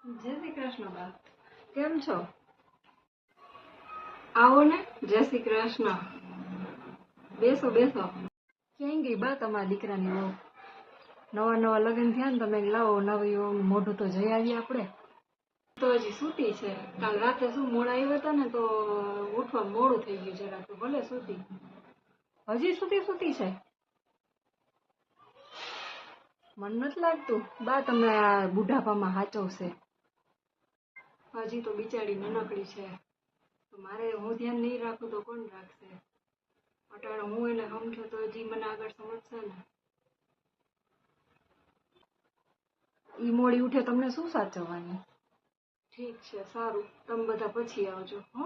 જય શ્રી કૃષ્ણ બા, કેમ છો? આવો ને. જય શ્રી કૃષ્ણ. બેસો બેસો. ક્યાં ગઈ બા તમારા દીકરાની વહુ? નવા નવા લગ્ન થયા ને તમે લાવો નવી વહુનું મોઢું તો જઈ આવીએ આપણે. તો હજી સૂતી છે. કાલ રાતે શું મોડા આવ્યા હતા ને તો ઉઠવા મોડું થઈ ગયું જરાક, તો ભલે સૂતી. હજી સૂતી છે? મને નથી લાગતું બા તમને આ બુઢાપામાં હાચવશે. હજી તો બિચારી નાનકડી છે, તો મારે હું ધ્યાન નહીં રાખું તો કોણ રાખશે? અટાણે હું એને સમજો તો હજી મને આગળ સમજશે ને. ઈ મોડી ઉઠે તમને શું સાચવવાની? ઠીક છે, સારું. તમે બધા પછી આવજો હો.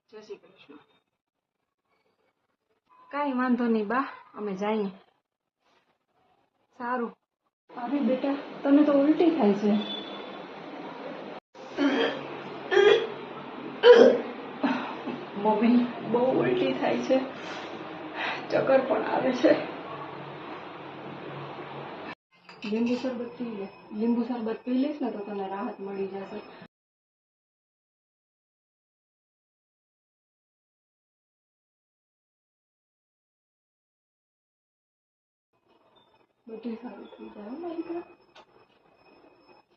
જય શ્રી કૃષ્ણ. કાંઈ વાંધો નહીં બા, અમે જઈએ. સારું. અરે બેટા, તને તો ઉલટી થાય છે. મમ્મી, બહુ ઉલટી થાય છે, ચક્કર પણ આવે છે. લીંબુ શરબત પી લે. લીંબુ શરબત પી લઈશ ને તો તને રાહત મળી જશે. બધું સારું થઈ જાય મારી દીકરા.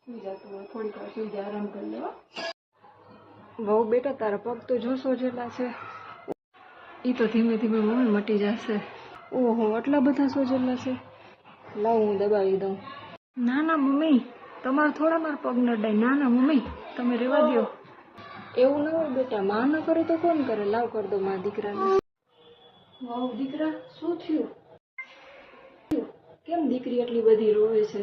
સુઈ જતું હોય, થોડીક વાર સુઈ જાય, આરામ કરી લેવા. બહુ બેટા, તારા પગ તો જો સોજેલા છે. એ તો ધીમે ધીમે મમ્મી મટી જશે. ઓહો, આટલા બધા સોજેલા છે. લાવ હું દબાવી દઉં. ના ના મમ્મી, તમારે થોડા મારા પગ નડાય. ના ના મમ્મી, તમે રહેવા દો. એવું ના હોય બેટા, માં ન કરે તો કોણ કરે? લાવ કરી દો મારા દીકરાને. વાવ દીકરા, શું થયું? કેમ દીકરી એટલી બધી રોવે છે?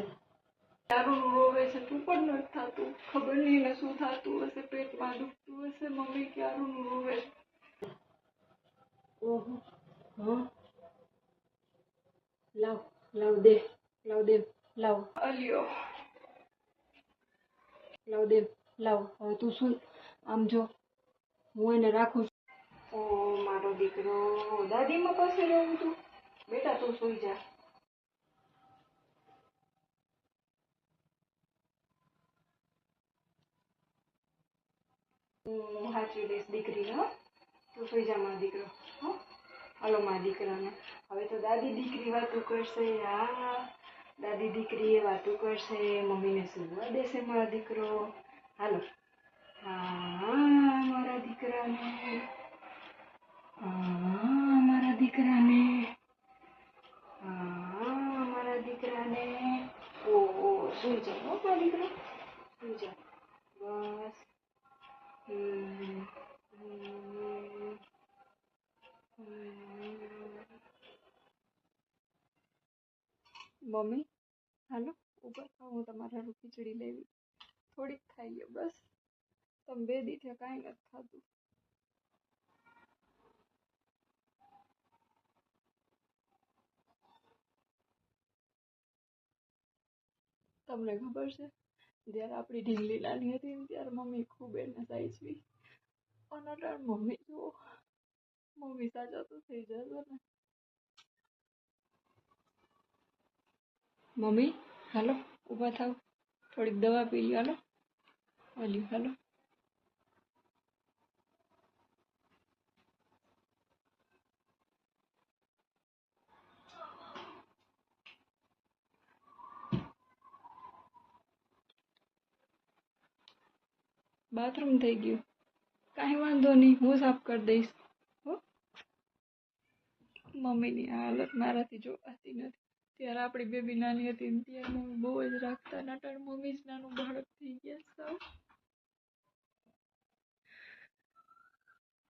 તારું રોવે છે તું પણ નથી થતું. ખબર નહીં ને શું થતું હશે, પેટમાં દુખતું હશે. મમ્મી ક્યારું રોવે. ઓહો, હા. લાવ લાવ દે, લાવ દે, લાવ. અલ્યો, લાવ દે, લાવ. હવે તું શું આમ જો, હું એને રાખું છું. ઓ મારો દીકરો, દાદીમાં પાસે રહેવું તું? બેટા તું સુઈ જા. હું સાચવી દઈશ દીકરીને. હો, તું સુઈ જા મારો દીકરો. હો, હાલો મારા દીકરાને. હવે તો દાદી દીકરી વાતું કરશે. હા, દાદી દીકરી એ વાતું કરશે. મમ્મીને સુવા દેશે મારો દીકરો. હાલો. હા મારા દીકરાને. હા મારા દીકરાને. હા મારા દીકરાને. ઓહો, સુઈ જા હો મારા દીકરા, સુઈ જા. બસ. મમ્મી, હાલો ઉપર થાવ, હું તમારા હારું ખીચડી લેવી. થોડીક ખાઈએ બસ. તમે બે દીઠે કાંઈ નથી ખાધું. તમને ખબર છે, જ્યારે આપણી ઢીંગલી નાની હતી ને ત્યારે મમ્મી ખૂબ એને સાચવી. અને અત્યારે મમ્મી જુઓ, મમ્મી સાચા તો થઈ જશે ને. મમ્મી, હાલો ઊભા થાવ, થોડીક દવા પી લ્યો. હાલો, હાલ્યો હાલો. બાથરૂમ થઈ ગયું, કાંઈ વાંધો નહીં, હું સાફ કરી દઈશ. હો, મમ્મીની હાલત મારાથી જોવાતી નથી. ત્યારે આપણી બેબી નાની હતી ને ત્યારે મમ્મી બહુ જ રાખતા. નાટણ મમ્મી જ નાનું